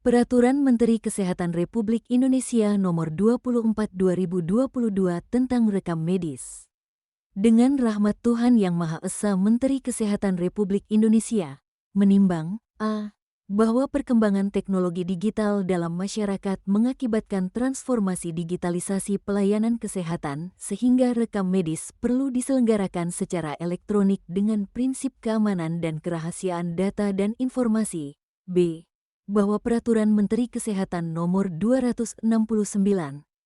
Peraturan Menteri Kesehatan Republik Indonesia Nomor 24 2022 tentang rekam medis. Dengan rahmat Tuhan Yang Maha Esa, Menteri Kesehatan Republik Indonesia menimbang bahwa perkembangan teknologi digital dalam masyarakat mengakibatkan transformasi digitalisasi pelayanan kesehatan sehingga rekam medis perlu diselenggarakan secara elektronik dengan prinsip keamanan dan kerahasiaan data dan informasi. Bahwa Peraturan Menteri Kesehatan Nomor 269,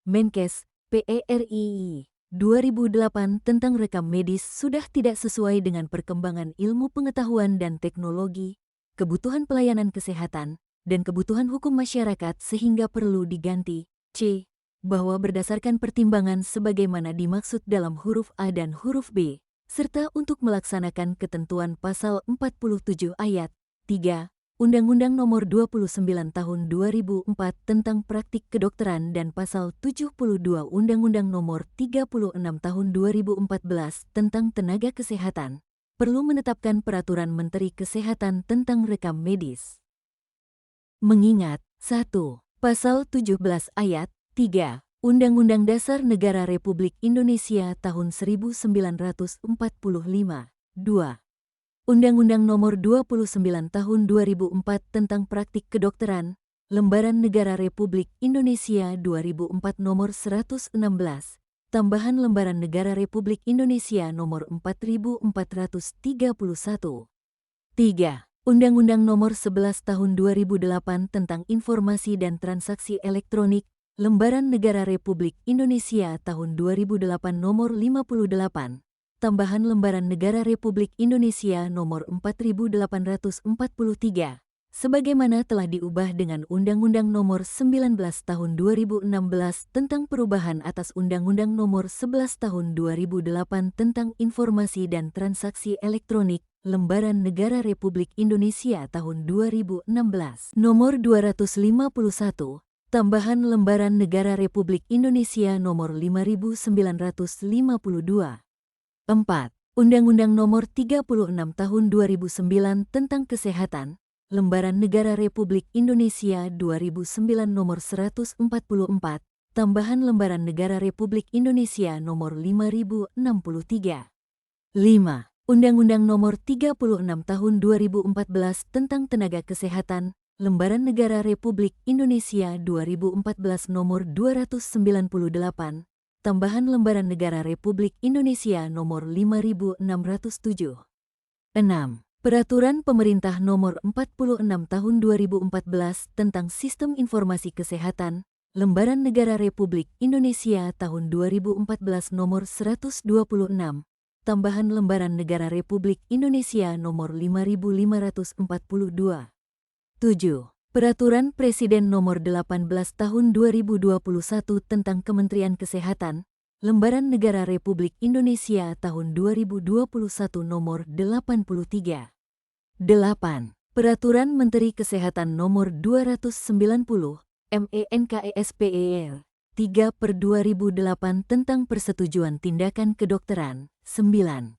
Menkes, PERI, 2008 tentang rekam medis sudah tidak sesuai dengan perkembangan ilmu pengetahuan dan teknologi, kebutuhan pelayanan kesehatan, dan kebutuhan hukum masyarakat sehingga perlu diganti. Bahwa berdasarkan pertimbangan sebagaimana dimaksud dalam huruf A dan huruf B, serta untuk melaksanakan ketentuan pasal 47 ayat 3, Undang-Undang Nomor 29 Tahun 2004 tentang Praktik Kedokteran dan Pasal 72 Undang-Undang Nomor 36 Tahun 2014 tentang Tenaga Kesehatan, perlu menetapkan Peraturan Menteri Kesehatan tentang rekam medis. Mengingat 1. Pasal 17 ayat 3 Undang-Undang Dasar Negara Republik Indonesia tahun 1945, 2. Undang-Undang Nomor 29 Tahun 2004 tentang Praktik Kedokteran, Lembaran Negara Republik Indonesia 2004 Nomor 116, tambahan Lembaran Negara Republik Indonesia Nomor 4431. 3. Undang-Undang Nomor 11 Tahun 2008 tentang Informasi dan Transaksi Elektronik, Lembaran Negara Republik Indonesia tahun 2008 Nomor 58. Tambahan Lembaran Negara Republik Indonesia Nomor 4843, sebagaimana telah diubah dengan Undang-Undang Nomor 19 Tahun 2016 tentang perubahan atas Undang-Undang Nomor 11 Tahun 2008 tentang Informasi dan Transaksi Elektronik, Lembaran Negara Republik Indonesia tahun 2016 Nomor 251, tambahan Lembaran Negara Republik Indonesia Nomor 5952. 4. Undang-Undang Nomor 36 Tahun 2009 tentang Kesehatan, Lembaran Negara Republik Indonesia 2009 Nomor 144, tambahan Lembaran Negara Republik Indonesia Nomor 5063. 5. Undang-Undang Nomor 36 Tahun 2014 tentang Tenaga Kesehatan, Lembaran Negara Republik Indonesia 2014 Nomor 298, tambahan Lembaran Negara Republik Indonesia Nomor 5607. 6. Peraturan Pemerintah Nomor 46 Tahun 2014 tentang Sistem Informasi Kesehatan, Lembaran Negara Republik Indonesia tahun 2014 Nomor 126, tambahan Lembaran Negara Republik Indonesia Nomor 5542. 7. Peraturan Presiden Nomor 18 Tahun 2021 tentang Kementerian Kesehatan, Lembaran Negara Republik Indonesia tahun 2021 Nomor 83. 8. Peraturan Menteri Kesehatan Nomor 290, MENKESPER, 3/2008 tentang Persetujuan Tindakan Kedokteran. 9.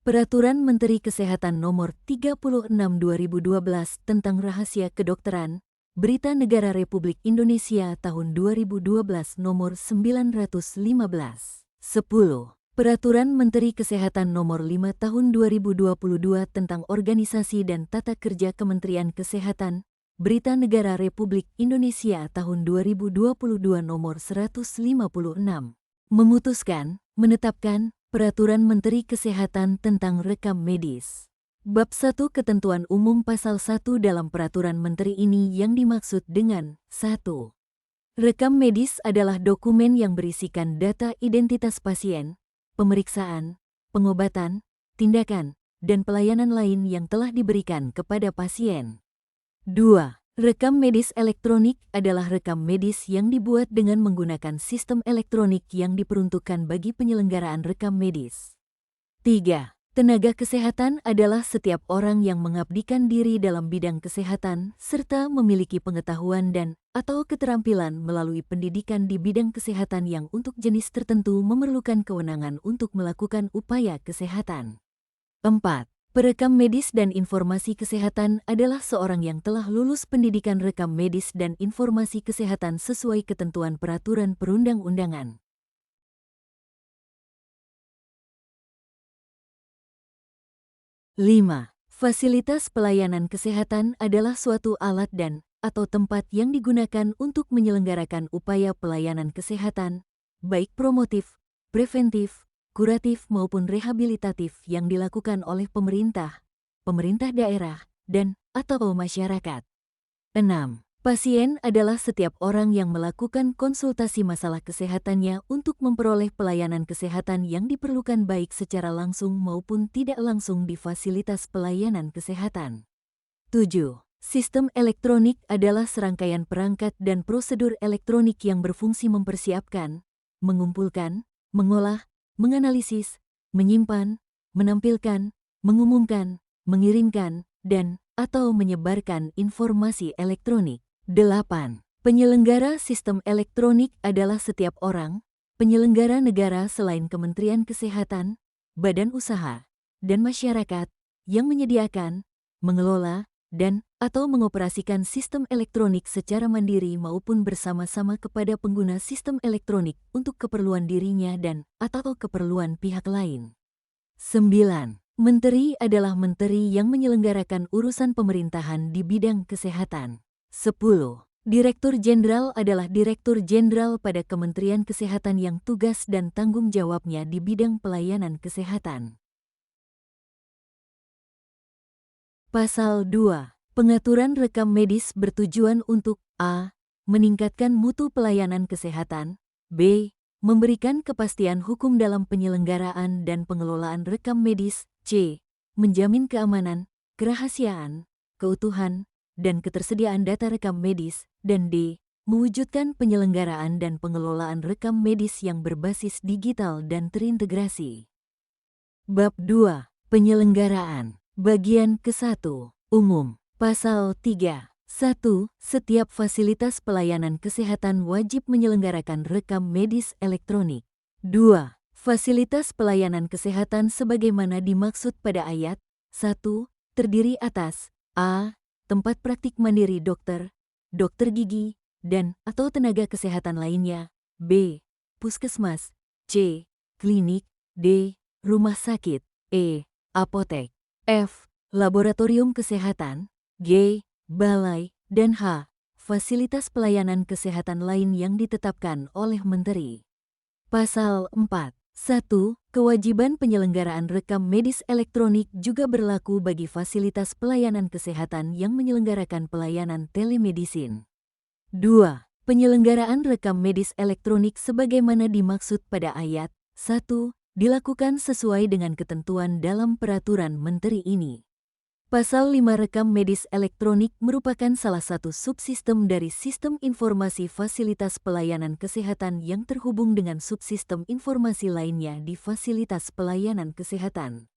Peraturan Menteri Kesehatan Nomor 36 2012 tentang Rahasia Kedokteran, Berita Negara Republik Indonesia tahun 2012 Nomor 915. 10. Peraturan Menteri Kesehatan Nomor 5 Tahun 2022 tentang Organisasi dan Tata Kerja Kementerian Kesehatan, Berita Negara Republik Indonesia tahun 2022 Nomor 156. Memutuskan, menetapkan, Peraturan Menteri Kesehatan tentang rekam medis. Bab 1 Ketentuan Umum Pasal 1 dalam Peraturan Menteri ini yang dimaksud dengan 1. Rekam medis adalah dokumen yang berisikan data identitas pasien, pemeriksaan, pengobatan, tindakan, dan pelayanan lain yang telah diberikan kepada pasien. 2. Rekam medis elektronik adalah rekam medis yang dibuat dengan menggunakan sistem elektronik yang diperuntukkan bagi penyelenggaraan rekam medis. 3. Tenaga kesehatan adalah setiap orang yang mengabdikan diri dalam bidang kesehatan serta memiliki pengetahuan dan/atau keterampilan melalui pendidikan di bidang kesehatan yang untuk jenis tertentu memerlukan kewenangan untuk melakukan upaya kesehatan. 4. Perekam medis dan informasi kesehatan adalah seorang yang telah lulus pendidikan rekam medis dan informasi kesehatan sesuai ketentuan peraturan perundang-undangan. 5. Fasilitas pelayanan kesehatan adalah suatu alat atau tempat yang digunakan untuk menyelenggarakan upaya pelayanan kesehatan, baik promotif, preventif, kuratif maupun rehabilitatif yang dilakukan oleh pemerintah daerah, dan/atau masyarakat. 6. Pasien adalah setiap orang yang melakukan konsultasi masalah kesehatannya untuk memperoleh pelayanan kesehatan yang diperlukan baik secara langsung maupun tidak langsung di fasilitas pelayanan kesehatan. 7. Sistem elektronik adalah serangkaian perangkat dan prosedur elektronik yang berfungsi mempersiapkan, mengumpulkan, mengolah, menganalisis, menyimpan, menampilkan, mengumumkan, mengirimkan, dan/atau menyebarkan informasi elektronik. 8. Penyelenggara sistem elektronik adalah setiap orang, penyelenggara negara selain Kementerian Kesehatan, badan usaha, dan masyarakat yang menyediakan, mengelola, dan/atau mengoperasikan sistem elektronik secara mandiri maupun bersama-sama kepada pengguna sistem elektronik untuk keperluan dirinya dan/atau keperluan pihak lain. 9. Menteri adalah menteri yang menyelenggarakan urusan pemerintahan di bidang kesehatan. 10. Direktur Jenderal adalah Direktur Jenderal pada Kementerian Kesehatan yang tugas dan tanggung jawabnya di bidang pelayanan kesehatan. Pasal 2. Pengaturan rekam medis bertujuan untuk a. meningkatkan mutu pelayanan kesehatan, b. memberikan kepastian hukum dalam penyelenggaraan dan pengelolaan rekam medis, c. menjamin keamanan, kerahasiaan, keutuhan, dan ketersediaan data rekam medis, dan d. mewujudkan penyelenggaraan dan pengelolaan rekam medis yang berbasis digital dan terintegrasi. Bab 2. Penyelenggaraan. Bagian ke-1. Umum. Pasal 3. 1. Setiap fasilitas pelayanan kesehatan wajib menyelenggarakan rekam medis elektronik. 2. Fasilitas pelayanan kesehatan sebagaimana dimaksud pada ayat 1 terdiri atas a. tempat praktik mandiri dokter, dokter gigi, dan/atau tenaga kesehatan lainnya, b. puskesmas, c. klinik, d. rumah sakit, e. apotek, f. laboratorium kesehatan, g. balai, dan h. fasilitas pelayanan kesehatan lain yang ditetapkan oleh Menteri. Pasal 4. 1. Kewajiban penyelenggaraan rekam medis elektronik juga berlaku bagi fasilitas pelayanan kesehatan yang menyelenggarakan pelayanan telemedicine. 2. Penyelenggaraan rekam medis elektronik sebagaimana dimaksud pada ayat 1 dilakukan sesuai dengan ketentuan dalam peraturan Menteri ini. Pasal 5 rekam medis elektronik merupakan salah satu subsistem dari sistem informasi fasilitas pelayanan kesehatan yang terhubung dengan subsistem informasi lainnya di fasilitas pelayanan kesehatan.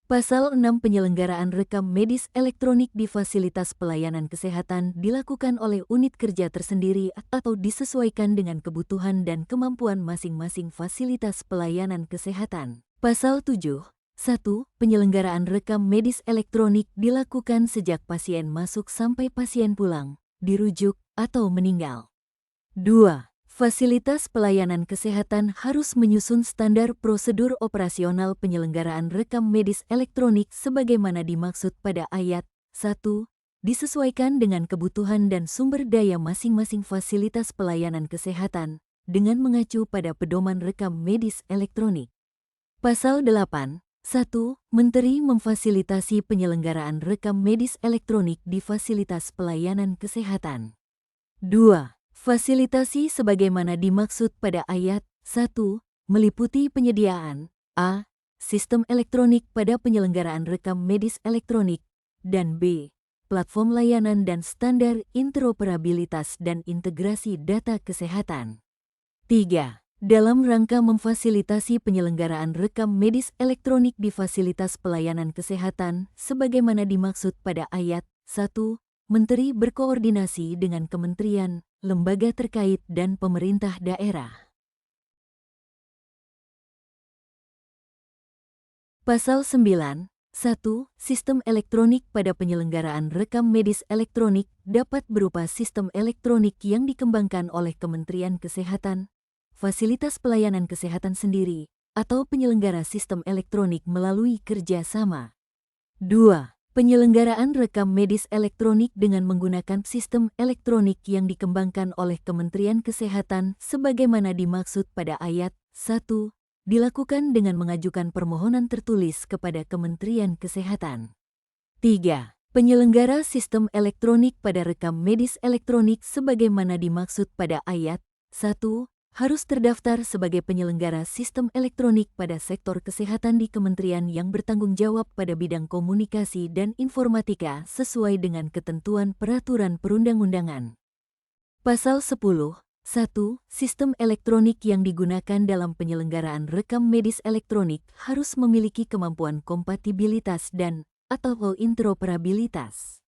Pasal 6 penyelenggaraan rekam medis elektronik di fasilitas pelayanan kesehatan dilakukan oleh unit kerja tersendiri atau disesuaikan dengan kebutuhan dan kemampuan masing-masing fasilitas pelayanan kesehatan. Pasal 7. 1. Penyelenggaraan rekam medis elektronik dilakukan sejak pasien masuk sampai pasien pulang, dirujuk, atau meninggal. 2. Fasilitas pelayanan kesehatan harus menyusun standar prosedur operasional penyelenggaraan rekam medis elektronik sebagaimana dimaksud pada ayat 1, disesuaikan dengan kebutuhan dan sumber daya masing-masing fasilitas pelayanan kesehatan, dengan mengacu pada pedoman rekam medis elektronik. Pasal 8. 1. Menteri memfasilitasi penyelenggaraan rekam medis elektronik di fasilitas pelayanan kesehatan. 2. Fasilitasi sebagaimana dimaksud pada ayat 1 meliputi penyediaan a. sistem elektronik pada penyelenggaraan rekam medis elektronik, dan b. platform layanan dan standar interoperabilitas dan integrasi data kesehatan. 3. Dalam rangka memfasilitasi penyelenggaraan rekam medis elektronik di fasilitas pelayanan kesehatan sebagaimana dimaksud pada ayat 1, Menteri berkoordinasi dengan kementerian, lembaga terkait dan pemerintah daerah. Pasal 9. 1. Sistem elektronik pada penyelenggaraan rekam medis elektronik dapat berupa sistem elektronik yang dikembangkan oleh Kementerian Kesehatan, fasilitas pelayanan kesehatan sendiri, atau penyelenggara sistem elektronik melalui kerjasama. 2. Penyelenggaraan rekam medis elektronik dengan menggunakan sistem elektronik yang dikembangkan oleh Kementerian Kesehatan sebagaimana dimaksud pada ayat 1, dilakukan dengan mengajukan permohonan tertulis kepada Kementerian Kesehatan. 3. Penyelenggara sistem elektronik pada rekam medis elektronik sebagaimana dimaksud pada ayat 1 harus terdaftar sebagai penyelenggara sistem elektronik pada sektor kesehatan di kementerian yang bertanggung jawab pada bidang komunikasi dan informatika sesuai dengan ketentuan peraturan perundang-undangan. Pasal 10. 1. Sistem elektronik yang digunakan dalam penyelenggaraan rekam medis elektronik harus memiliki kemampuan kompatibilitas dan atau interoperabilitas.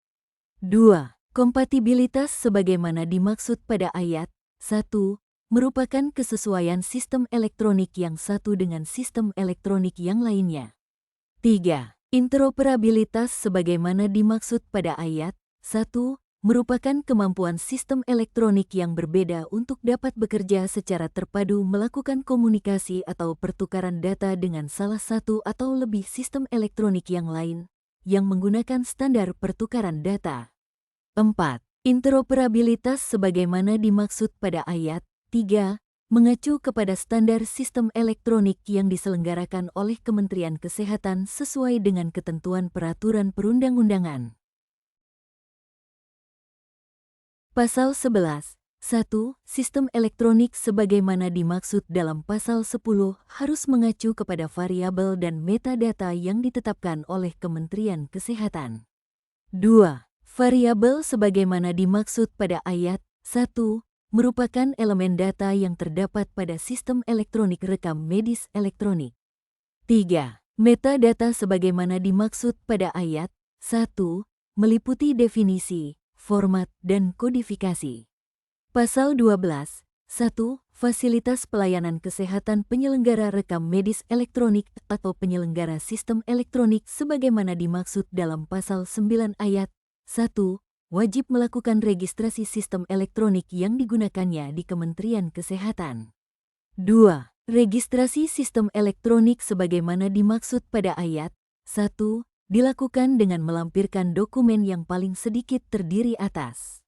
2. Kompatibilitas sebagaimana dimaksud pada ayat 1 merupakan kesesuaian sistem elektronik yang satu dengan sistem elektronik yang lainnya. 3. Interoperabilitas sebagaimana dimaksud pada ayat 1 merupakan kemampuan sistem elektronik yang berbeda untuk dapat bekerja secara terpadu melakukan komunikasi atau pertukaran data dengan salah satu atau lebih sistem elektronik yang lain yang menggunakan standar pertukaran data. 4. Interoperabilitas sebagaimana dimaksud pada ayat 3 mengacu kepada standar sistem elektronik yang diselenggarakan oleh Kementerian Kesehatan sesuai dengan ketentuan peraturan perundang-undangan. Pasal 11. 1. Sistem elektronik sebagaimana dimaksud dalam pasal 10 harus mengacu kepada variabel dan metadata yang ditetapkan oleh Kementerian Kesehatan. 2. Variabel sebagaimana dimaksud pada ayat 1 merupakan elemen data yang terdapat pada sistem elektronik rekam medis elektronik. 3. Metadata sebagaimana dimaksud pada ayat 1 meliputi definisi, format, dan kodifikasi. Pasal 12. 1. Fasilitas pelayanan kesehatan penyelenggara rekam medis elektronik atau penyelenggara sistem elektronik sebagaimana dimaksud dalam pasal 9 ayat 1 wajib melakukan registrasi sistem elektronik yang digunakannya di Kementerian Kesehatan. 2. Registrasi sistem elektronik sebagaimana dimaksud pada ayat 1 dilakukan dengan melampirkan dokumen yang paling sedikit terdiri atas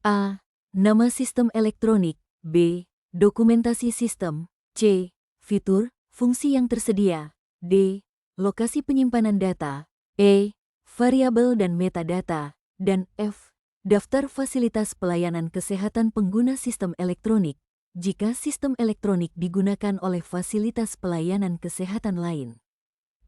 a. Nama sistem elektronik, b. Dokumentasi sistem, c. Fitur, fungsi yang tersedia, d. Lokasi penyimpanan data, e. Variabel dan metadata, dan f. Daftar fasilitas pelayanan kesehatan pengguna sistem elektronik, jika sistem elektronik digunakan oleh fasilitas pelayanan kesehatan lain.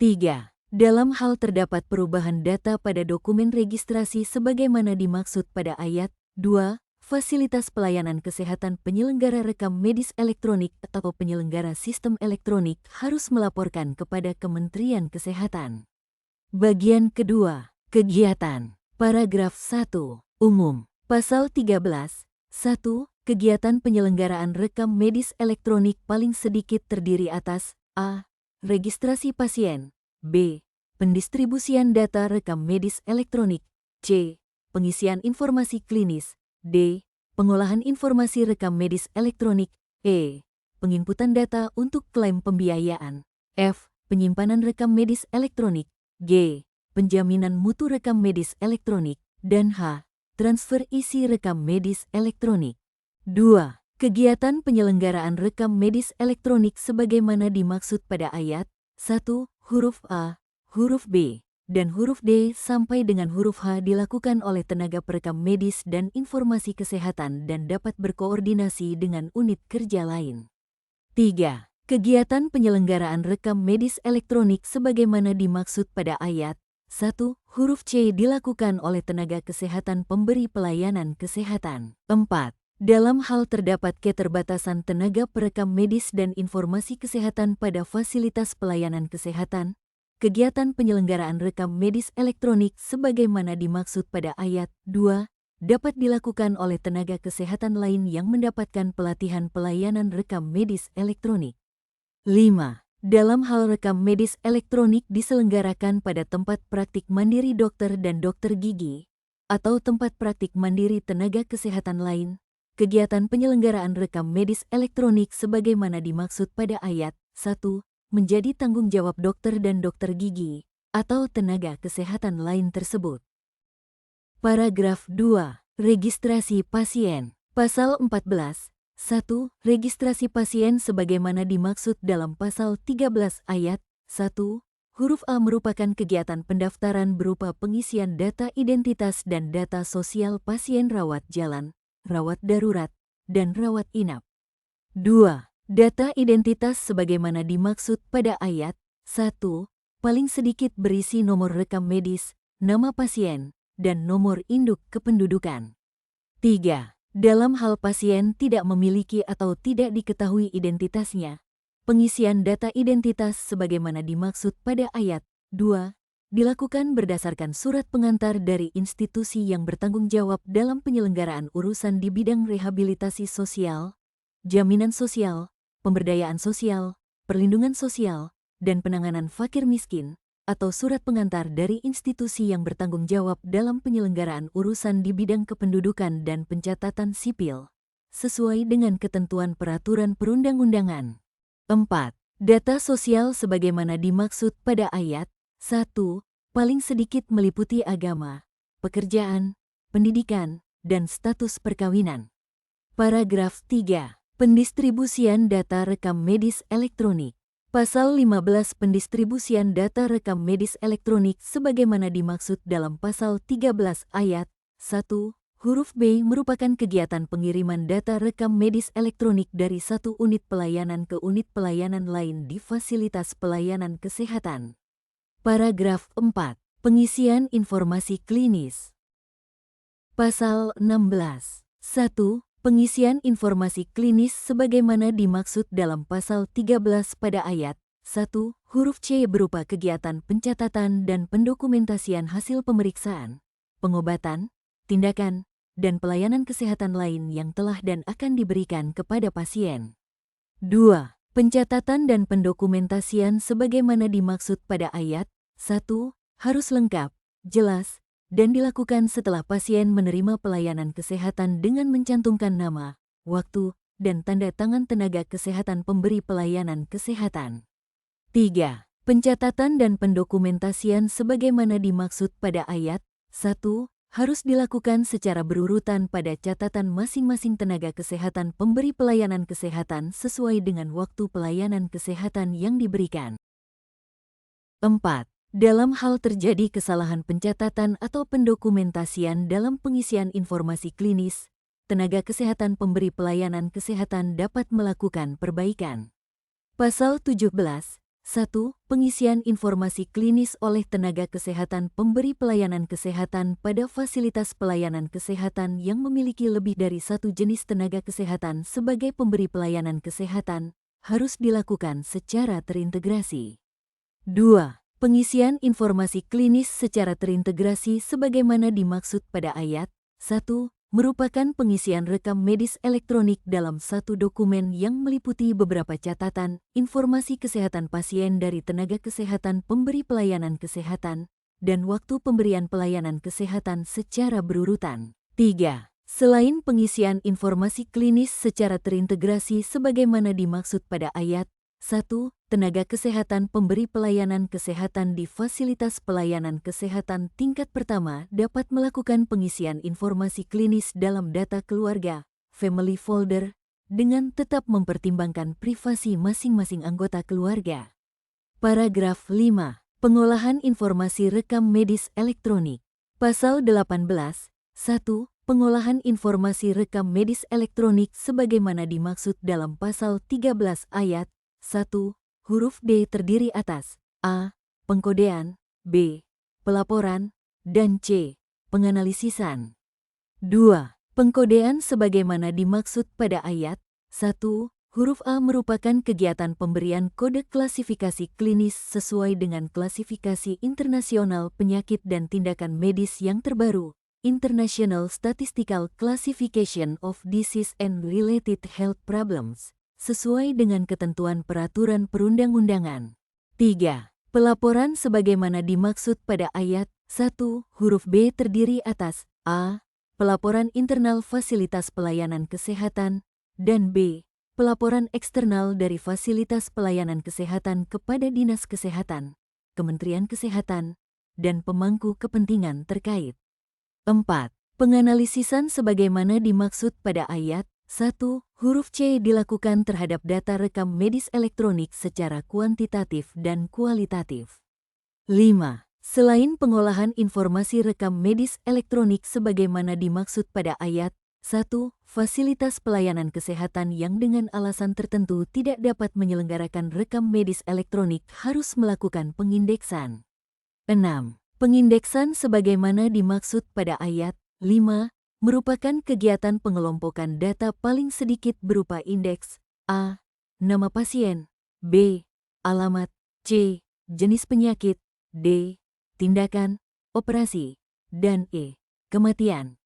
3. Dalam hal terdapat perubahan data pada dokumen registrasi sebagaimana dimaksud pada ayat 2, fasilitas pelayanan kesehatan penyelenggara rekam medis elektronik atau penyelenggara sistem elektronik harus melaporkan kepada Kementerian Kesehatan. Bagian kedua, kegiatan. Paragraf 1. Umum. Pasal 13. 1. Kegiatan penyelenggaraan rekam medis elektronik paling sedikit terdiri atas a. Registrasi pasien, b. Pendistribusian data rekam medis elektronik, c. Pengisian informasi klinis, d. Pengolahan informasi rekam medis elektronik, e. Penginputan data untuk klaim pembiayaan, f. Penyimpanan rekam medis elektronik, g. Penjaminan mutu rekam medis elektronik, dan h. Transfer isi rekam medis elektronik. 2. Kegiatan penyelenggaraan rekam medis elektronik sebagaimana dimaksud pada ayat 1, huruf A, huruf B, dan huruf D sampai dengan huruf H dilakukan oleh tenaga perekam medis dan informasi kesehatan dan dapat berkoordinasi dengan unit kerja lain. 3. Kegiatan penyelenggaraan rekam medis elektronik sebagaimana dimaksud pada ayat 1, huruf C dilakukan oleh tenaga kesehatan pemberi pelayanan kesehatan. 4. Dalam hal terdapat keterbatasan tenaga perekam medis dan informasi kesehatan pada fasilitas pelayanan kesehatan, kegiatan penyelenggaraan rekam medis elektronik sebagaimana dimaksud pada ayat 2 dapat dilakukan oleh tenaga kesehatan lain yang mendapatkan pelatihan pelayanan rekam medis elektronik. 5. dalam hal rekam medis elektronik diselenggarakan pada tempat praktik mandiri dokter dan dokter gigi, atau tempat praktik mandiri tenaga kesehatan lain, kegiatan penyelenggaraan rekam medis elektronik sebagaimana dimaksud pada ayat 1 menjadi tanggung jawab dokter dan dokter gigi, atau tenaga kesehatan lain tersebut. Paragraf 2. Registrasi pasien. Pasal 14. 1. Registrasi pasien sebagaimana dimaksud dalam pasal 13 ayat 1, huruf A merupakan kegiatan pendaftaran berupa pengisian data identitas dan data sosial pasien rawat jalan, rawat darurat, dan rawat inap. 2. Data identitas sebagaimana dimaksud pada ayat 1, paling sedikit berisi nomor rekam medis, nama pasien, dan nomor induk kependudukan. 3. Dalam hal pasien tidak memiliki atau tidak diketahui identitasnya, pengisian data identitas sebagaimana dimaksud pada ayat 2 dilakukan berdasarkan surat pengantar dari institusi yang bertanggung jawab dalam penyelenggaraan urusan di bidang rehabilitasi sosial, jaminan sosial, pemberdayaan sosial, perlindungan sosial, dan penanganan fakir miskin, atau surat pengantar dari institusi yang bertanggung jawab dalam penyelenggaraan urusan di bidang kependudukan dan pencatatan sipil, sesuai dengan ketentuan peraturan perundang-undangan. 4. Data sosial sebagaimana dimaksud pada ayat 1, paling sedikit meliputi agama, pekerjaan, pendidikan, dan status perkawinan. Paragraf 3. Pendistribusian data rekam medis elektronik. Pasal 15 pendistribusian data rekam medis elektronik sebagaimana dimaksud dalam pasal 13 ayat 1, huruf B merupakan kegiatan pengiriman data rekam medis elektronik dari satu unit pelayanan ke unit pelayanan lain di fasilitas pelayanan kesehatan. Paragraf 4. Pengisian informasi klinis. Pasal 16. 1. Pengisian informasi klinis sebagaimana dimaksud dalam pasal 13 pada ayat 1, huruf C berupa kegiatan pencatatan dan pendokumentasian hasil pemeriksaan, pengobatan, tindakan, dan pelayanan kesehatan lain yang telah dan akan diberikan kepada pasien. 2. Pencatatan dan pendokumentasian sebagaimana dimaksud pada ayat 1 harus lengkap, jelas, dan dilakukan setelah pasien menerima pelayanan kesehatan dengan mencantumkan nama, waktu, dan tanda tangan tenaga kesehatan pemberi pelayanan kesehatan. 3. Pencatatan dan pendokumentasian sebagaimana dimaksud pada ayat 1 harus dilakukan secara berurutan pada catatan masing-masing tenaga kesehatan pemberi pelayanan kesehatan sesuai dengan waktu pelayanan kesehatan yang diberikan. 4. Dalam hal terjadi kesalahan pencatatan atau pendokumentasian dalam pengisian informasi klinis, tenaga kesehatan pemberi pelayanan kesehatan dapat melakukan perbaikan. Pasal 17. 1. Pengisian informasi klinis oleh tenaga kesehatan pemberi pelayanan kesehatan pada fasilitas pelayanan kesehatan yang memiliki lebih dari satu jenis tenaga kesehatan sebagai pemberi pelayanan kesehatan harus dilakukan secara terintegrasi. 2. Pengisian informasi klinis secara terintegrasi sebagaimana dimaksud pada ayat 1 merupakan pengisian rekam medis elektronik dalam satu dokumen yang meliputi beberapa catatan, informasi kesehatan pasien dari tenaga kesehatan pemberi pelayanan kesehatan, dan waktu pemberian pelayanan kesehatan secara berurutan. 3. Selain pengisian informasi klinis secara terintegrasi sebagaimana dimaksud pada ayat 1. Tenaga kesehatan pemberi pelayanan kesehatan di fasilitas pelayanan kesehatan tingkat pertama dapat melakukan pengisian informasi klinis dalam data keluarga, family folder, dengan tetap mempertimbangkan privasi masing-masing anggota keluarga. Paragraf 5. Pengolahan informasi rekam medis elektronik. Pasal 18. 1. Pengolahan informasi rekam medis elektronik sebagaimana dimaksud dalam pasal 13 ayat 1, huruf D terdiri atas A. Pengkodean, B. Pelaporan, dan C. Penganalisisan. 2. Pengkodean sebagaimana dimaksud pada ayat 1, huruf A merupakan kegiatan pemberian kode klasifikasi klinis sesuai dengan klasifikasi internasional penyakit dan tindakan medis yang terbaru, International Statistical Classification of Disease and Related Health Problems, sesuai dengan ketentuan peraturan perundang-undangan. 3. Pelaporan sebagaimana dimaksud pada ayat 1 huruf B terdiri atas A. Pelaporan internal fasilitas pelayanan kesehatan, dan B. Pelaporan eksternal dari fasilitas pelayanan kesehatan kepada Dinas Kesehatan, Kementerian Kesehatan, dan pemangku kepentingan terkait. 4. Penganalisisan sebagaimana dimaksud pada ayat 1 huruf C dilakukan terhadap data rekam medis elektronik secara kuantitatif dan kualitatif. 5. Selain pengolahan informasi rekam medis elektronik sebagaimana dimaksud pada ayat 1, fasilitas pelayanan kesehatan yang dengan alasan tertentu tidak dapat menyelenggarakan rekam medis elektronik harus melakukan pengindeksan. 6. Pengindeksan sebagaimana dimaksud pada ayat 5 merupakan kegiatan pengelompokan data paling sedikit berupa indeks A. Nama pasien, B. Alamat, C. Jenis penyakit, D. Tindakan, operasi, dan E. Kematian.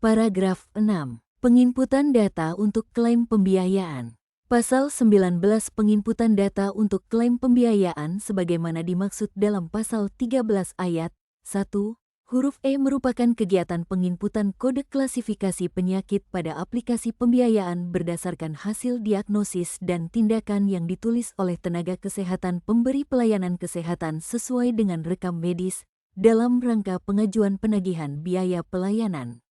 Paragraf 6. Penginputan data untuk klaim pembiayaan. Pasal 19 penginputan data untuk klaim pembiayaan sebagaimana dimaksud dalam pasal 13 ayat 1 huruf E merupakan kegiatan penginputan kode klasifikasi penyakit pada aplikasi pembiayaan berdasarkan hasil diagnosis dan tindakan yang ditulis oleh tenaga kesehatan pemberi pelayanan kesehatan sesuai dengan rekam medis dalam rangka pengajuan penagihan biaya pelayanan.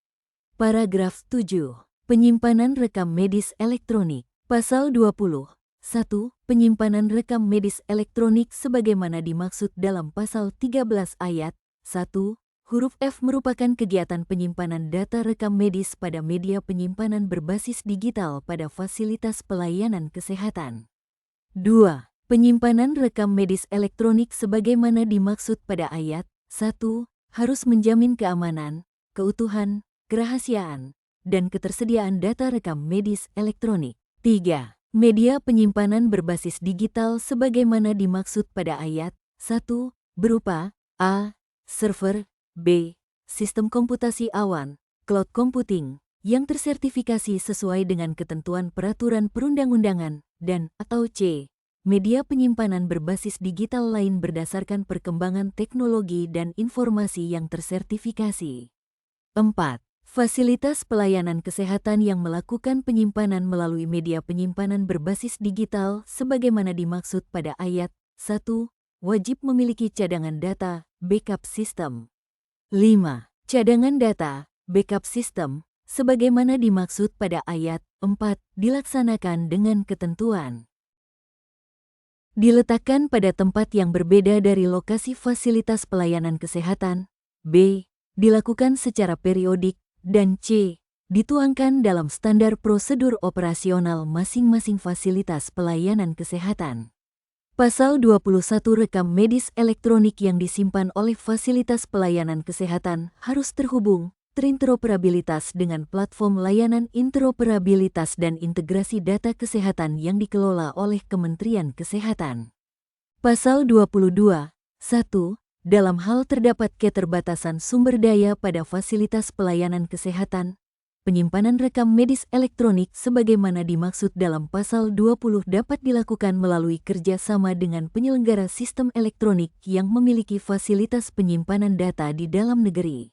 Paragraf 7. Penyimpanan rekam medis elektronik. Pasal 20. 1. Penyimpanan rekam medis elektronik sebagaimana dimaksud dalam pasal 13 ayat 1 huruf F merupakan kegiatan penyimpanan data rekam medis pada media penyimpanan berbasis digital pada fasilitas pelayanan kesehatan. 2. Penyimpanan rekam medis elektronik sebagaimana dimaksud pada ayat 1 harus menjamin keamanan, keutuhan, kerahasiaan, dan ketersediaan data rekam medis elektronik. 3. Media penyimpanan berbasis digital sebagaimana dimaksud pada ayat 1 berupa A. Server, B. Sistem komputasi awan, cloud computing, yang tersertifikasi sesuai dengan ketentuan peraturan perundang-undangan, dan atau C. Media penyimpanan berbasis digital lain berdasarkan perkembangan teknologi dan informasi yang tersertifikasi. 4. Fasilitas pelayanan kesehatan yang melakukan penyimpanan melalui media penyimpanan berbasis digital sebagaimana dimaksud pada ayat 1 wajib memiliki cadangan data, backup system. 5. Cadangan data, backup system, sebagaimana dimaksud pada ayat 4, dilaksanakan dengan ketentuan. Diletakkan pada tempat yang berbeda dari lokasi fasilitas pelayanan kesehatan, B. Dilakukan secara periodik, dan C. Dituangkan dalam standar prosedur operasional masing-masing fasilitas pelayanan kesehatan. Pasal 21 rekam medis elektronik yang disimpan oleh fasilitas pelayanan kesehatan harus terhubung, terinteroperabilitas dengan platform layanan interoperabilitas dan integrasi data kesehatan yang dikelola oleh Kementerian Kesehatan. Pasal 22. 1. Dalam hal terdapat keterbatasan sumber daya pada fasilitas pelayanan kesehatan, penyimpanan rekam medis elektronik sebagaimana dimaksud dalam pasal 20 dapat dilakukan melalui kerjasama dengan penyelenggara sistem elektronik yang memiliki fasilitas penyimpanan data di dalam negeri.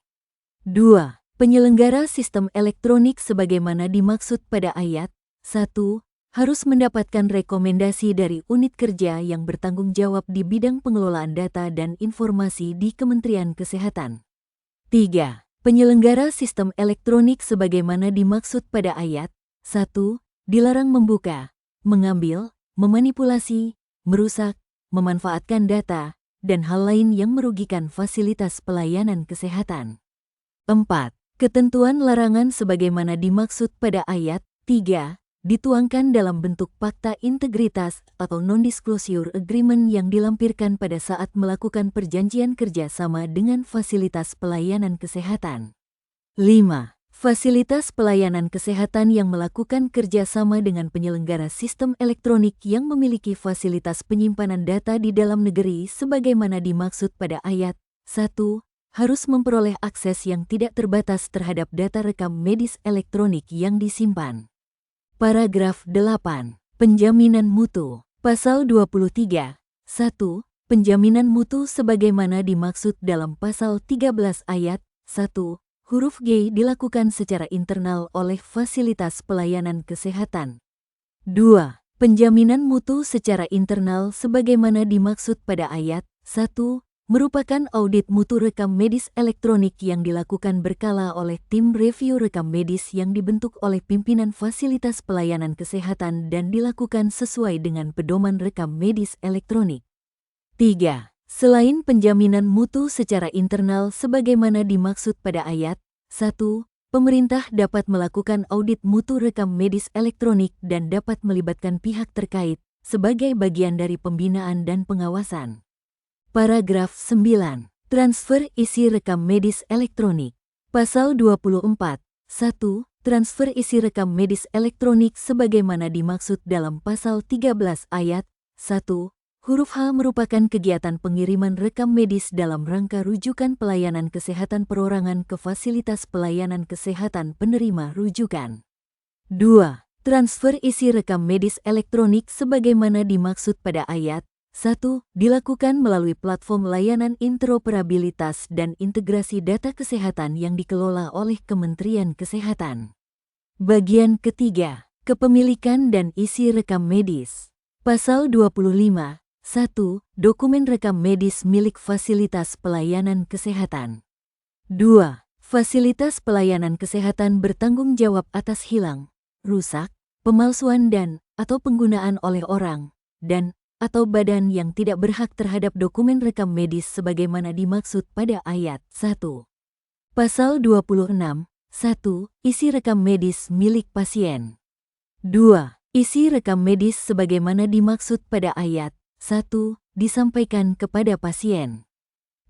2. Penyelenggara sistem elektronik sebagaimana dimaksud pada ayat 1 harus mendapatkan rekomendasi dari unit kerja yang bertanggung jawab di bidang pengelolaan data dan informasi di Kementerian Kesehatan. 3. Penyelenggara sistem elektronik sebagaimana dimaksud pada ayat 1 dilarang membuka, mengambil, memanipulasi, merusak, memanfaatkan data, dan hal lain yang merugikan fasilitas pelayanan kesehatan. 4. Ketentuan larangan sebagaimana dimaksud pada ayat 3 dituangkan dalam bentuk fakta integritas atau non-disclosure agreement yang dilampirkan pada saat melakukan perjanjian kerja sama dengan fasilitas pelayanan kesehatan. 5. Fasilitas pelayanan kesehatan yang melakukan kerja sama dengan penyelenggara sistem elektronik yang memiliki fasilitas penyimpanan data di dalam negeri sebagaimana dimaksud pada ayat 1 harus memperoleh akses yang tidak terbatas terhadap data rekam medis elektronik yang disimpan. Paragraf 8. Penjaminan mutu. Pasal 23. 1. Penjaminan mutu sebagaimana dimaksud dalam pasal 13 ayat 1, huruf G dilakukan secara internal oleh fasilitas pelayanan kesehatan. 2. Penjaminan mutu secara internal sebagaimana dimaksud pada ayat 1 merupakan audit mutu rekam medis elektronik yang dilakukan berkala oleh tim review rekam medis yang dibentuk oleh pimpinan fasilitas pelayanan kesehatan dan dilakukan sesuai dengan pedoman rekam medis elektronik. 3. Selain penjaminan mutu secara internal sebagaimana dimaksud pada ayat 1, pemerintah dapat melakukan audit mutu rekam medis elektronik dan dapat melibatkan pihak terkait sebagai bagian dari pembinaan dan pengawasan. Paragraf 9. Transfer isi rekam medis elektronik. Pasal 24. 1. Transfer isi rekam medis elektronik sebagaimana dimaksud dalam pasal 13 ayat 1. Huruf H merupakan kegiatan pengiriman rekam medis dalam rangka rujukan pelayanan kesehatan perorangan ke fasilitas pelayanan kesehatan penerima rujukan. 2. Transfer isi rekam medis elektronik sebagaimana dimaksud pada ayat 1. Dilakukan melalui platform layanan interoperabilitas dan integrasi data kesehatan yang dikelola oleh Kementerian Kesehatan. Bagian ketiga. Kepemilikan dan isi rekam medis. Pasal 25. 1. Dokumen rekam medis milik fasilitas pelayanan kesehatan. 2. Fasilitas pelayanan kesehatan bertanggung jawab atas hilang, rusak, pemalsuan dan/atau penggunaan oleh orang dan/atau badan yang tidak berhak terhadap dokumen rekam medis sebagaimana dimaksud pada ayat 1. Pasal 26. 1. Isi rekam medis milik pasien. 2. Isi rekam medis sebagaimana dimaksud pada ayat 1. Disampaikan kepada pasien.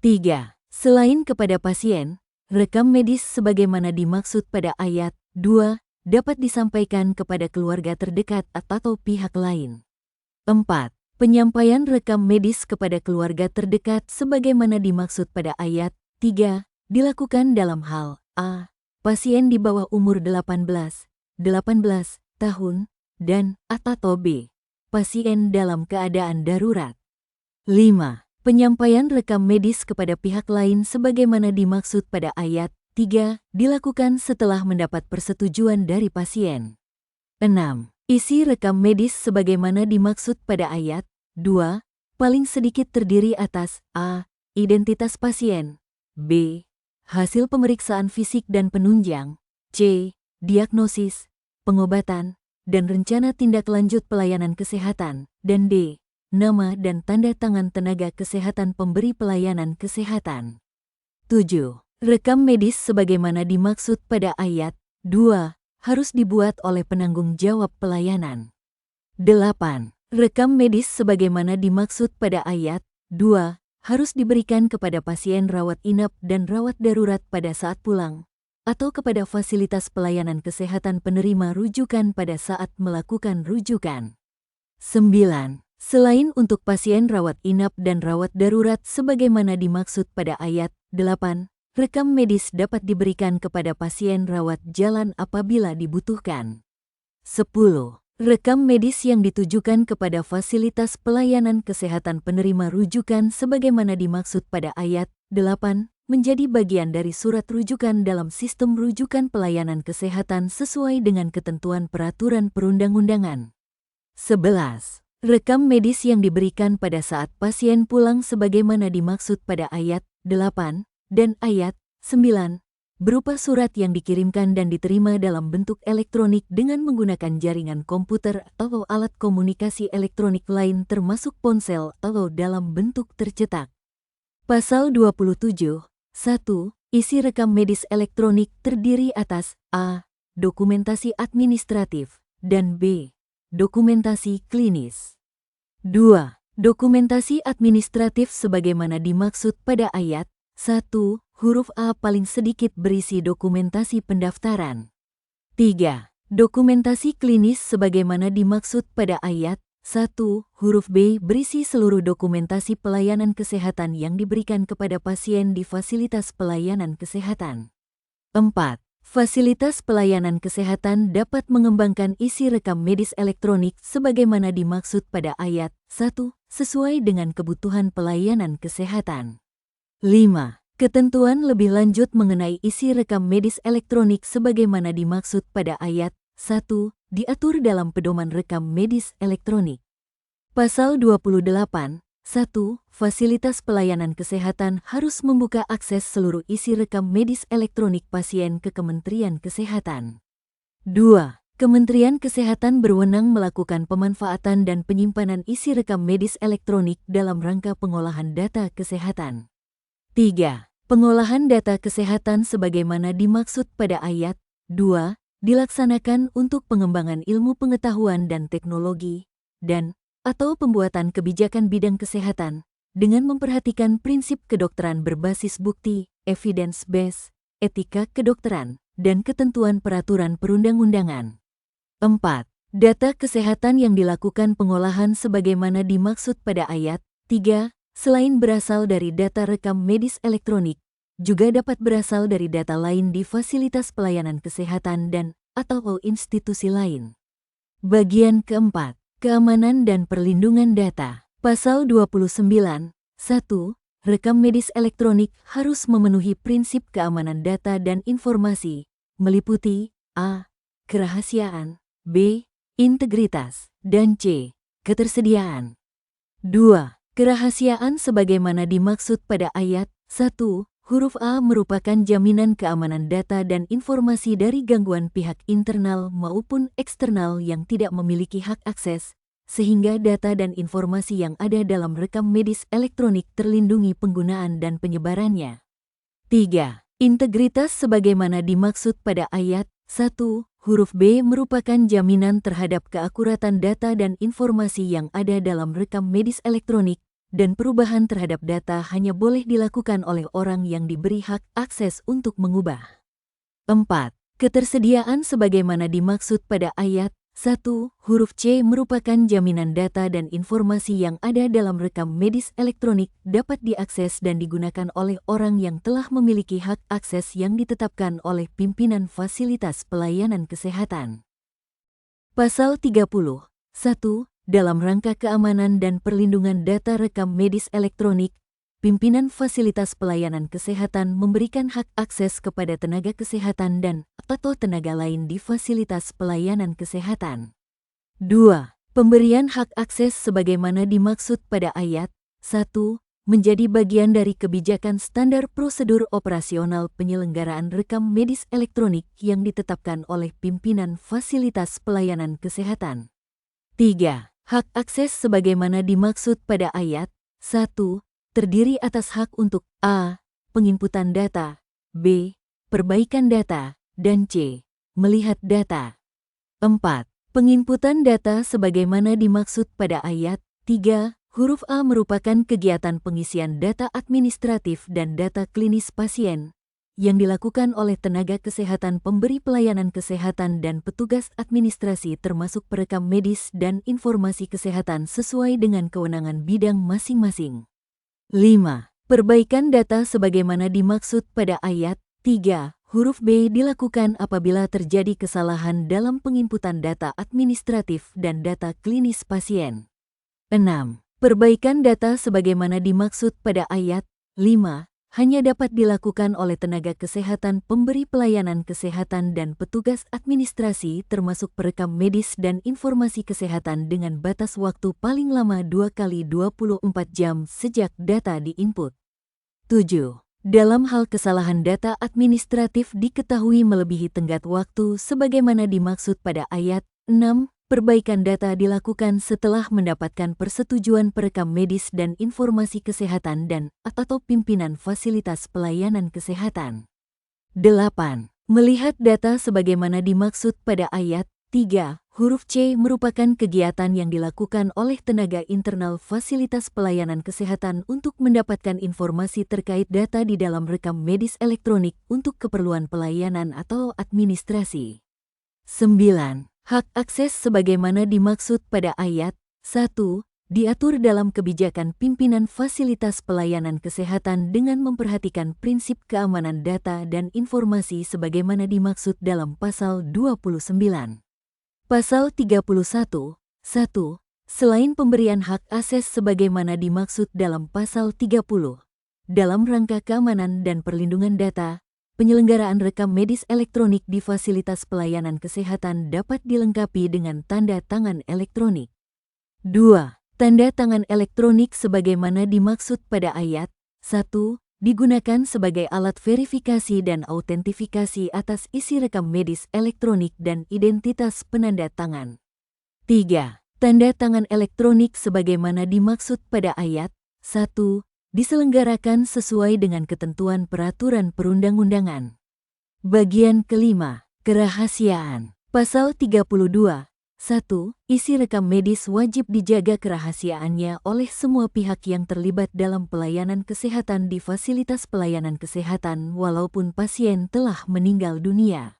3. Selain kepada pasien, rekam medis sebagaimana dimaksud pada ayat 2 dapat disampaikan kepada keluarga terdekat atau pihak lain. 4. Penyampaian rekam medis kepada keluarga terdekat sebagaimana dimaksud pada ayat 3 dilakukan dalam hal a. Pasien di bawah umur 18 tahun dan/atau b. Pasien dalam keadaan darurat. 5. Penyampaian rekam medis kepada pihak lain sebagaimana dimaksud pada ayat 3 dilakukan setelah mendapat persetujuan dari pasien. 6. Isi rekam medis sebagaimana dimaksud pada ayat 2 paling sedikit terdiri atas a. Identitas pasien, b. Hasil pemeriksaan fisik dan penunjang, c. Diagnosis, pengobatan, dan rencana tindak lanjut pelayanan kesehatan, dan d. Nama dan tanda tangan tenaga kesehatan pemberi pelayanan kesehatan. 7. Rekam medis sebagaimana dimaksud pada ayat 2 harus dibuat oleh penanggung jawab pelayanan. 8. Rekam medis sebagaimana dimaksud pada ayat 2 harus diberikan kepada pasien rawat inap dan rawat darurat pada saat pulang, atau kepada fasilitas pelayanan kesehatan penerima rujukan pada saat melakukan rujukan. 9. Selain untuk pasien rawat inap dan rawat darurat sebagaimana dimaksud pada ayat 8, rekam medis dapat diberikan kepada pasien rawat jalan apabila dibutuhkan. 10. Rekam medis yang ditujukan kepada fasilitas pelayanan kesehatan penerima rujukan sebagaimana dimaksud pada ayat 8 menjadi bagian dari surat rujukan dalam sistem rujukan pelayanan kesehatan sesuai dengan ketentuan peraturan perundang-undangan. 11. Rekam medis yang diberikan pada saat pasien pulang sebagaimana dimaksud pada ayat 8 dan ayat 9 berupa surat yang dikirimkan dan diterima dalam bentuk elektronik dengan menggunakan jaringan komputer atau alat komunikasi elektronik lain termasuk ponsel atau dalam bentuk tercetak. Pasal 27. 1. Isi rekam medis elektronik terdiri atas a. Dokumentasi administratif dan b. Dokumentasi klinis. 2. Dokumentasi administratif sebagaimana dimaksud pada ayat 1 huruf A paling sedikit berisi dokumentasi pendaftaran. 3. Dokumentasi klinis sebagaimana dimaksud pada ayat 1 huruf B berisi seluruh dokumentasi pelayanan kesehatan yang diberikan kepada pasien di fasilitas pelayanan kesehatan. 4. Fasilitas pelayanan kesehatan dapat mengembangkan isi rekam medis elektronik sebagaimana dimaksud pada ayat 1 sesuai dengan kebutuhan pelayanan kesehatan. 5. Ketentuan lebih lanjut mengenai isi rekam medis elektronik sebagaimana dimaksud pada ayat 1 diatur dalam Pedoman Rekam Medis Elektronik. Pasal 28. 1. Fasilitas pelayanan kesehatan harus membuka akses seluruh isi rekam medis elektronik pasien ke Kementerian Kesehatan. 2. Kementerian Kesehatan berwenang melakukan pemanfaatan dan penyimpanan isi rekam medis elektronik dalam rangka pengolahan data kesehatan. 3. Pengolahan data kesehatan sebagaimana dimaksud pada ayat 2 dilaksanakan untuk pengembangan ilmu pengetahuan dan teknologi dan atau pembuatan kebijakan bidang kesehatan dengan memperhatikan prinsip kedokteran berbasis bukti, evidence-based, etika kedokteran, dan ketentuan peraturan perundang-undangan. 4. Data kesehatan yang dilakukan pengolahan sebagaimana dimaksud pada ayat 3, selain berasal dari data rekam medis elektronik, juga dapat berasal dari data lain di fasilitas pelayanan kesehatan dan atau institusi lain. Bagian keempat. Keamanan dan perlindungan data. Pasal 29. 1. Rekam medis elektronik harus memenuhi prinsip keamanan data dan informasi, meliputi a. kerahasiaan, b. integritas, dan c. ketersediaan. 2. Kerahasiaan sebagaimana dimaksud pada ayat 1, huruf A merupakan jaminan keamanan data dan informasi dari gangguan pihak internal maupun eksternal yang tidak memiliki hak akses, sehingga data dan informasi yang ada dalam rekam medis elektronik terlindungi penggunaan dan penyebarannya. 3. Integritas sebagaimana dimaksud pada ayat 1, huruf B merupakan jaminan terhadap keakuratan data dan informasi yang ada dalam rekam medis elektronik, dan perubahan terhadap data hanya boleh dilakukan oleh orang yang diberi hak akses untuk mengubah. 4. Ketersediaan sebagaimana dimaksud pada ayat 1, huruf C merupakan jaminan data dan informasi yang ada dalam rekam medis elektronik dapat diakses dan digunakan oleh orang yang telah memiliki hak akses yang ditetapkan oleh pimpinan fasilitas pelayanan kesehatan. Pasal 30. 1. Dalam rangka keamanan dan perlindungan data rekam medis elektronik, pimpinan fasilitas pelayanan kesehatan memberikan hak akses kepada tenaga kesehatan dan atau tenaga lain di fasilitas pelayanan kesehatan. 2. Pemberian hak akses sebagaimana dimaksud pada ayat 1 menjadi bagian dari kebijakan standar prosedur operasional penyelenggaraan rekam medis elektronik yang ditetapkan oleh pimpinan fasilitas pelayanan kesehatan. 3. Hak akses sebagaimana dimaksud pada ayat 1 terdiri atas hak untuk a. penginputan data, b. perbaikan data, dan c. melihat data. 4. Penginputan data sebagaimana dimaksud pada ayat 3 huruf A merupakan kegiatan pengisian data administratif dan data klinis pasien yang dilakukan oleh tenaga kesehatan pemberi pelayanan kesehatan dan petugas administrasi termasuk perekam medis dan informasi kesehatan sesuai dengan kewenangan bidang masing-masing. 5. Perbaikan data sebagaimana dimaksud pada ayat 3 huruf B dilakukan apabila terjadi kesalahan dalam penginputan data administratif dan data klinis pasien. 6. Perbaikan data sebagaimana dimaksud pada ayat 5 hanya dapat dilakukan oleh tenaga kesehatan pemberi pelayanan kesehatan dan petugas administrasi termasuk perekam medis dan informasi kesehatan dengan batas waktu paling lama 2 kali 24 jam sejak data diinput. 7. Dalam hal kesalahan data administratif diketahui melebihi tenggat waktu sebagaimana dimaksud pada ayat 6, perbaikan data dilakukan setelah mendapatkan persetujuan perekam medis dan informasi kesehatan dan atau pimpinan fasilitas pelayanan kesehatan. 8. Melihat data sebagaimana dimaksud pada ayat 3, huruf C merupakan kegiatan yang dilakukan oleh tenaga internal fasilitas pelayanan kesehatan untuk mendapatkan informasi terkait data di dalam rekam medis elektronik untuk keperluan pelayanan atau administrasi. 9. Hak akses sebagaimana dimaksud pada ayat 1 diatur dalam kebijakan pimpinan fasilitas pelayanan kesehatan dengan memperhatikan prinsip keamanan data dan informasi sebagaimana dimaksud dalam Pasal 29. Pasal 31. 1. Selain pemberian hak akses sebagaimana dimaksud dalam Pasal 30, dalam rangka keamanan dan perlindungan data, penyelenggaraan rekam medis elektronik di fasilitas pelayanan kesehatan dapat dilengkapi dengan tanda tangan elektronik. 2. Tanda tangan elektronik sebagaimana dimaksud pada ayat 1 digunakan sebagai alat verifikasi dan autentifikasi atas isi rekam medis elektronik dan identitas penanda tangan. 3. Tanda tangan elektronik sebagaimana dimaksud pada ayat 1 diselenggarakan sesuai dengan ketentuan peraturan perundang-undangan. Bagian kelima, kerahasiaan. Pasal 32. 1. Isi rekam medis wajib dijaga kerahasiaannya oleh semua pihak yang terlibat dalam pelayanan kesehatan di fasilitas pelayanan kesehatan walaupun pasien telah meninggal dunia.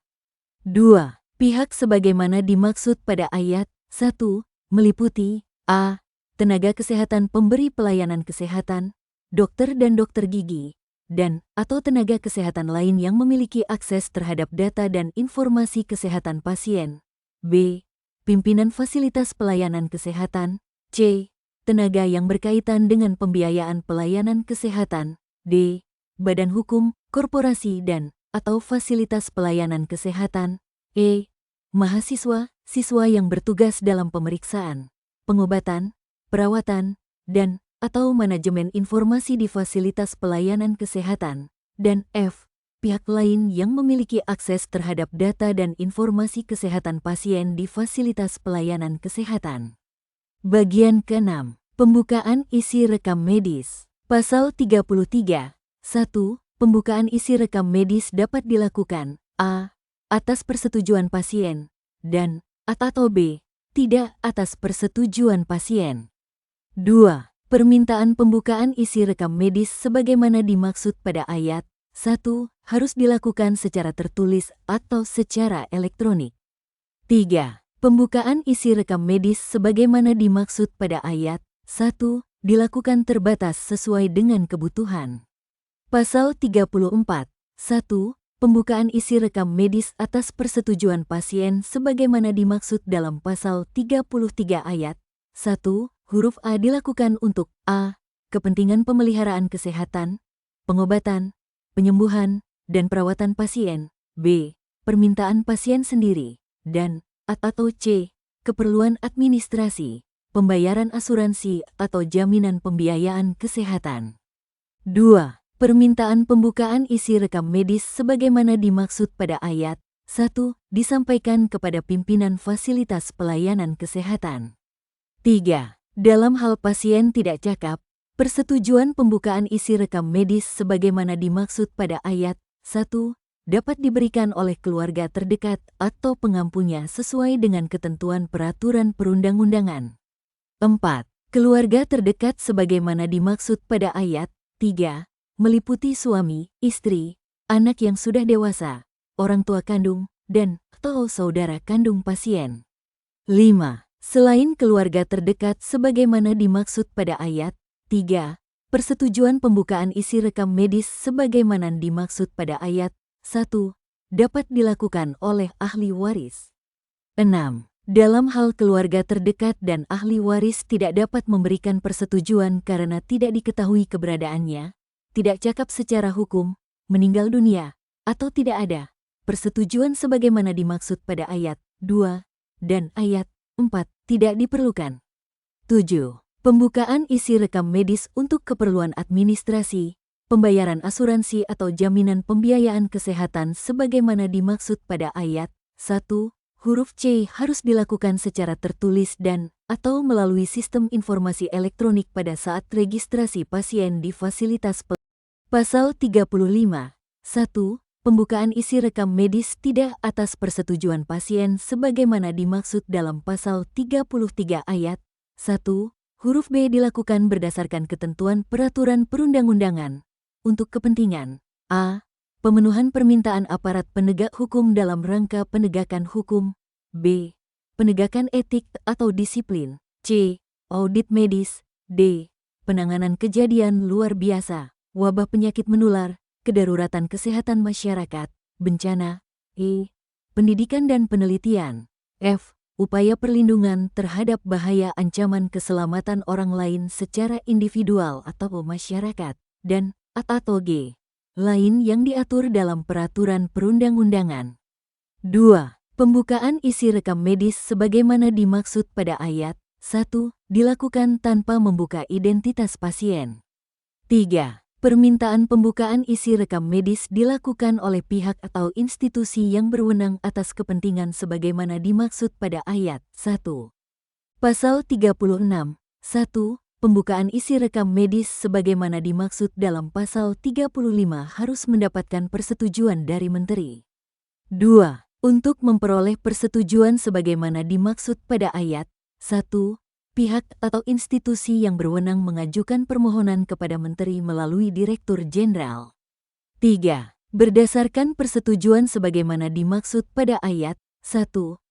2. Pihak sebagaimana dimaksud pada ayat 1 meliputi a. Tenaga kesehatan pemberi pelayanan kesehatan, dokter dan dokter gigi, dan atau tenaga kesehatan lain yang memiliki akses terhadap data dan informasi kesehatan pasien. B. Pimpinan fasilitas pelayanan kesehatan. C. Tenaga yang berkaitan dengan pembiayaan pelayanan kesehatan. D. Badan hukum, korporasi dan atau fasilitas pelayanan kesehatan. E. Mahasiswa, siswa yang bertugas dalam pemeriksaan, pengobatan, perawatan, dan atau manajemen informasi di fasilitas pelayanan kesehatan. Dan F. Pihak lain yang memiliki akses terhadap data dan informasi kesehatan pasien di fasilitas pelayanan kesehatan. Bagian ke-6. Pembukaan isi rekam medis. Pasal 33. 1. Pembukaan isi rekam medis dapat dilakukan a. Atas persetujuan pasien dan atau b. Tidak atas persetujuan pasien. 2. Permintaan pembukaan isi rekam medis sebagaimana dimaksud pada ayat 1. Harus dilakukan secara tertulis atau secara elektronik. 3. Pembukaan isi rekam medis sebagaimana dimaksud pada ayat 1 dilakukan terbatas sesuai dengan kebutuhan. Pasal 34. 1. Pembukaan isi rekam medis atas persetujuan pasien sebagaimana dimaksud dalam Pasal 33 ayat 1 huruf A dilakukan untuk a. Kepentingan pemeliharaan kesehatan, pengobatan, penyembuhan, dan perawatan pasien, b. Permintaan pasien sendiri, dan atau c. Keperluan administrasi, pembayaran asuransi atau jaminan pembiayaan kesehatan. 2. Permintaan pembukaan isi rekam medis sebagaimana dimaksud pada ayat 1 disampaikan kepada pimpinan fasilitas pelayanan kesehatan. 3. Dalam hal pasien tidak cakap, persetujuan pembukaan isi rekam medis sebagaimana dimaksud pada ayat 1 dapat diberikan oleh keluarga terdekat atau pengampunya sesuai dengan ketentuan peraturan perundang-undangan. 4. Keluarga terdekat sebagaimana dimaksud pada ayat 3 meliputi suami, istri, anak yang sudah dewasa, orang tua kandung, dan atau saudara kandung pasien. 5. Selain keluarga terdekat sebagaimana dimaksud pada ayat 3, persetujuan pembukaan isi rekam medis sebagaimana dimaksud pada ayat 1 dapat dilakukan oleh ahli waris. 6. Dalam hal keluarga terdekat dan ahli waris tidak dapat memberikan persetujuan karena tidak diketahui keberadaannya, tidak cakap secara hukum, meninggal dunia, atau tidak ada persetujuan sebagaimana dimaksud pada ayat 2 dan ayat 4 tidak diperlukan. 7. Pembukaan isi rekam medis untuk keperluan administrasi, pembayaran asuransi atau jaminan pembiayaan kesehatan sebagaimana dimaksud pada ayat 1 huruf C harus dilakukan secara tertulis dan atau melalui sistem informasi elektronik pada saat registrasi pasien di fasilitas. Pasal 35. 1. Pembukaan isi rekam medis tidak atas persetujuan pasien sebagaimana dimaksud dalam Pasal 33 ayat 1 huruf B dilakukan berdasarkan ketentuan peraturan perundang-undangan untuk kepentingan a. Pemenuhan permintaan aparat penegak hukum dalam rangka penegakan hukum, b. Penegakan etik atau disiplin, c. audit medis, D. Penanganan kejadian luar biasa, wabah penyakit menular, kedaruratan kesehatan masyarakat, bencana, E. Pendidikan dan penelitian, F. Upaya perlindungan terhadap bahaya ancaman keselamatan orang lain secara individual atau masyarakat, dan atau G. Lain yang diatur dalam peraturan perundang-undangan. 2. Pembukaan isi rekam medis sebagaimana dimaksud pada ayat 1. Dilakukan tanpa membuka identitas pasien. 3. Permintaan pembukaan isi rekam medis dilakukan oleh pihak atau institusi yang berwenang atas kepentingan sebagaimana dimaksud pada ayat 1. Pasal 36. 1. Pembukaan isi rekam medis sebagaimana dimaksud dalam pasal 35 harus mendapatkan persetujuan dari menteri. 2. Untuk memperoleh persetujuan sebagaimana dimaksud pada ayat 1. Pihak atau institusi yang berwenang mengajukan permohonan kepada menteri melalui Direktur Jenderal. 3. Berdasarkan persetujuan sebagaimana dimaksud pada ayat 1.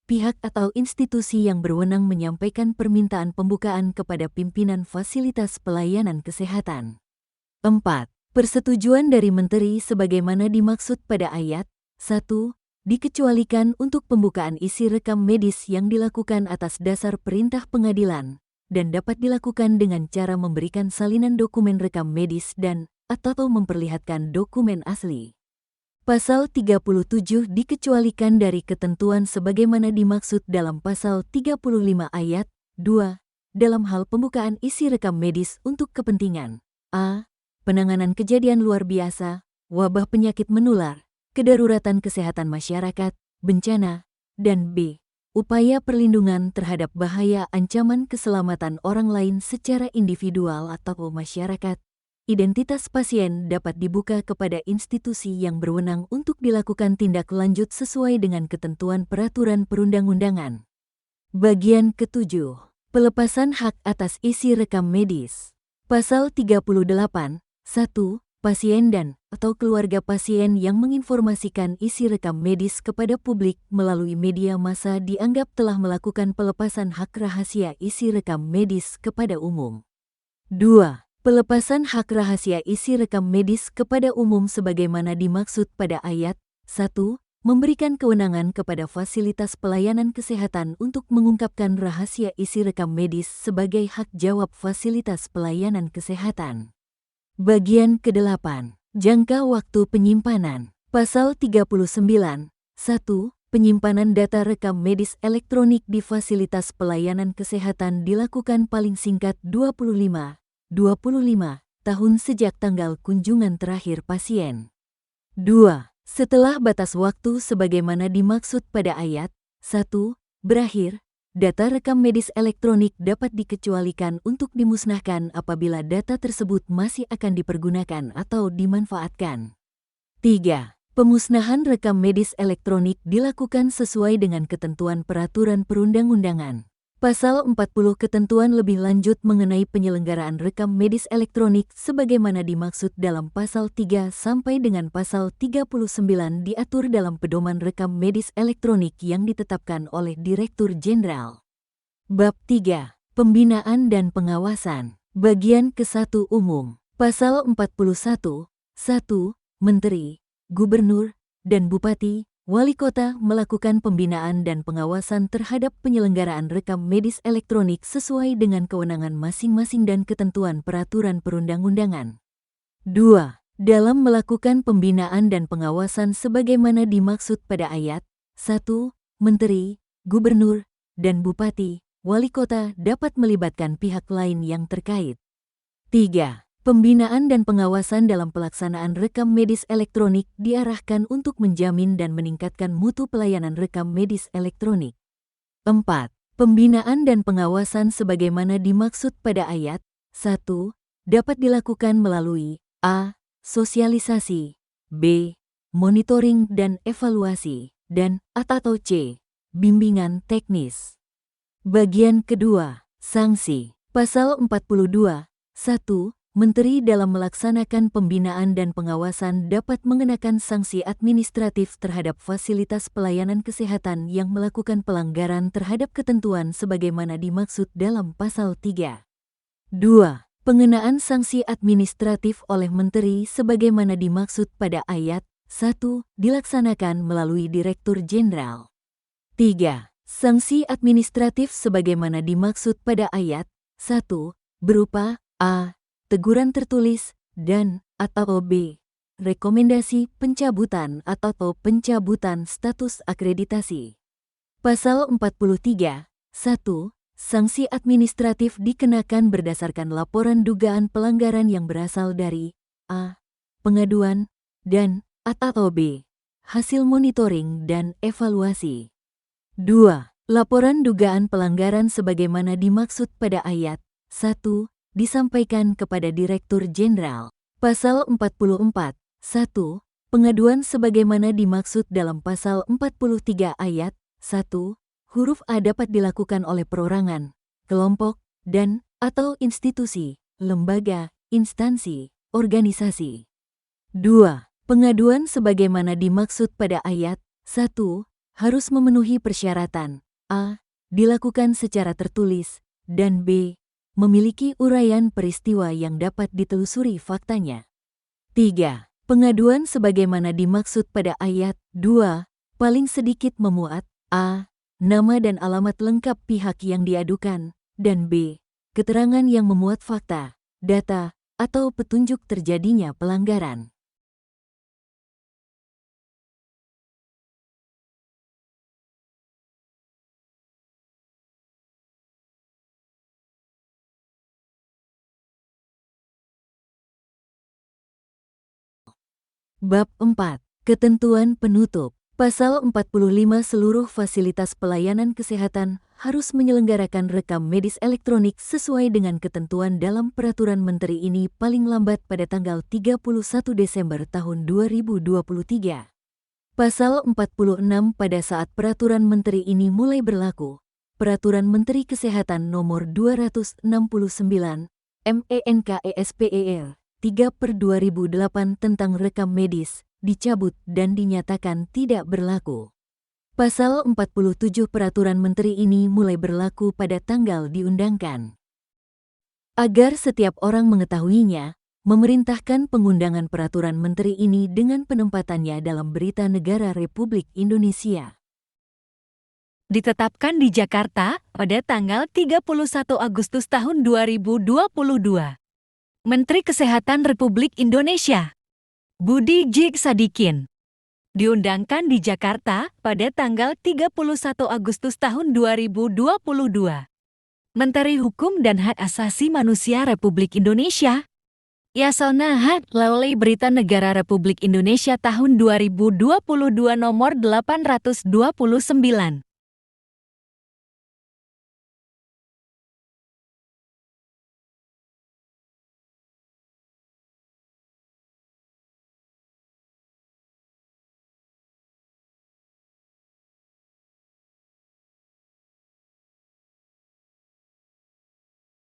Pihak atau institusi yang berwenang menyampaikan permintaan pembukaan kepada pimpinan fasilitas pelayanan kesehatan. 4. Persetujuan dari menteri sebagaimana dimaksud pada ayat 1. Dikecualikan untuk pembukaan isi rekam medis yang dilakukan atas dasar perintah pengadilan dan dapat dilakukan dengan cara memberikan salinan dokumen rekam medis dan atau memperlihatkan dokumen asli. Pasal 37 dikecualikan dari ketentuan sebagaimana dimaksud dalam pasal 35 ayat 2 dalam hal pembukaan isi rekam medis untuk kepentingan A. Penanganan kejadian luar biasa, wabah penyakit menular, kedaruratan kesehatan masyarakat, bencana, dan B. Upaya perlindungan terhadap bahaya ancaman keselamatan orang lain secara individual atau masyarakat. Identitas pasien dapat dibuka kepada institusi yang berwenang untuk dilakukan tindak lanjut sesuai dengan ketentuan peraturan perundang-undangan. Bagian ke-7. Pelepasan hak atas isi rekam medis. Pasal 38. 1. Pasien dan atau keluarga pasien yang menginformasikan isi rekam medis kepada publik melalui media massa dianggap telah melakukan pelepasan hak rahasia isi rekam medis kepada umum. 2. Pelepasan hak rahasia isi rekam medis kepada umum sebagaimana dimaksud pada ayat 1. Memberikan kewenangan kepada fasilitas pelayanan kesehatan untuk mengungkapkan rahasia isi rekam medis sebagai hak jawab fasilitas pelayanan kesehatan. Bagian ke-8. Jangka waktu penyimpanan. Pasal 39. 1. Penyimpanan data rekam medis elektronik di fasilitas pelayanan kesehatan dilakukan paling singkat 25 tahun sejak tanggal kunjungan terakhir pasien. 2. Setelah batas waktu sebagaimana dimaksud pada ayat 1 berakhir, data rekam medis elektronik dapat dikecualikan untuk dimusnahkan apabila data tersebut masih akan dipergunakan atau dimanfaatkan. 3. Pemusnahan rekam medis elektronik dilakukan sesuai dengan ketentuan peraturan perundang-undangan. Pasal 40 ketentuan lebih lanjut mengenai penyelenggaraan rekam medis elektronik sebagaimana dimaksud dalam pasal 3 sampai dengan pasal 39 diatur dalam pedoman rekam medis elektronik yang ditetapkan oleh Direktur Jenderal. Bab 3. Pembinaan dan pengawasan. Bagian ke-1 umum. Pasal 41. 1. Menteri, Gubernur, dan Bupati, Wali Kota melakukan pembinaan dan pengawasan terhadap penyelenggaraan rekam medis elektronik sesuai dengan kewenangan masing-masing dan ketentuan peraturan perundang-undangan. 2. Dalam melakukan pembinaan dan pengawasan sebagaimana dimaksud pada ayat 1, Menteri, Gubernur, dan Bupati, Wali Kota dapat melibatkan pihak lain yang terkait. 3. Pembinaan dan pengawasan dalam pelaksanaan rekam medis elektronik diarahkan untuk menjamin dan meningkatkan mutu pelayanan rekam medis elektronik. 4. Pembinaan dan pengawasan sebagaimana dimaksud pada ayat 1 dapat dilakukan melalui A. Sosialisasi, B. Monitoring dan evaluasi, dan atau C. Bimbingan teknis. Bagian kedua, sanksi. Pasal 42. 1. Menteri dalam melaksanakan pembinaan dan pengawasan dapat mengenakan sanksi administratif terhadap fasilitas pelayanan kesehatan yang melakukan pelanggaran terhadap ketentuan sebagaimana dimaksud dalam Pasal 3. 2. Pengenaan sanksi administratif oleh Menteri sebagaimana dimaksud pada ayat 1 dilaksanakan melalui Direktur Jenderal. 3. Sanksi administratif sebagaimana dimaksud pada ayat 1 berupa a. Teguran tertulis dan atau b. Rekomendasi pencabutan atau pencabutan status akreditasi. Pasal 43. 1. Sanksi administratif dikenakan berdasarkan laporan dugaan pelanggaran yang berasal dari a. Pengaduan dan atau b. Hasil monitoring dan evaluasi. 2. Laporan dugaan pelanggaran sebagaimana dimaksud pada ayat 1 disampaikan kepada Direktur Jenderal. Pasal 44. 1. Pengaduan sebagaimana dimaksud dalam Pasal 43 ayat 1, huruf A dapat dilakukan oleh perorangan, kelompok, dan atau institusi, lembaga, instansi, organisasi. 2. Pengaduan sebagaimana dimaksud pada ayat 1 harus memenuhi persyaratan a. Dilakukan secara tertulis, dan b. Memiliki uraian peristiwa yang dapat ditelusuri faktanya. 3. Pengaduan sebagaimana dimaksud pada ayat 2 paling sedikit memuat a. Nama dan alamat lengkap pihak yang diadukan, dan b. Keterangan yang memuat fakta, data, atau petunjuk terjadinya pelanggaran. Bab 4. Ketentuan penutup. Pasal 45 seluruh fasilitas pelayanan kesehatan harus menyelenggarakan rekam medis elektronik sesuai dengan ketentuan dalam Peraturan Menteri ini paling lambat pada tanggal 31 Desember tahun 2023. Pasal 46 pada saat Peraturan Menteri ini mulai berlaku, Peraturan Menteri Kesehatan Nomor 269 MENKESPER 3/2008 tentang rekam medis dicabut dan dinyatakan tidak berlaku. Pasal 47 Peraturan Menteri ini mulai berlaku pada tanggal diundangkan. Agar setiap orang mengetahuinya, memerintahkan pengundangan Peraturan Menteri ini dengan penempatannya dalam Berita Negara Republik Indonesia. Ditetapkan di Jakarta pada tanggal 31 Agustus tahun 2022. Menteri Kesehatan Republik Indonesia, Budi J. Sadikin. Diundangkan di Jakarta pada tanggal 31 Agustus tahun 2022. Menteri Hukum dan Hak Asasi Manusia Republik Indonesia, Yasona Haq Lawli. Berita Negara Republik Indonesia tahun 2022 nomor 829.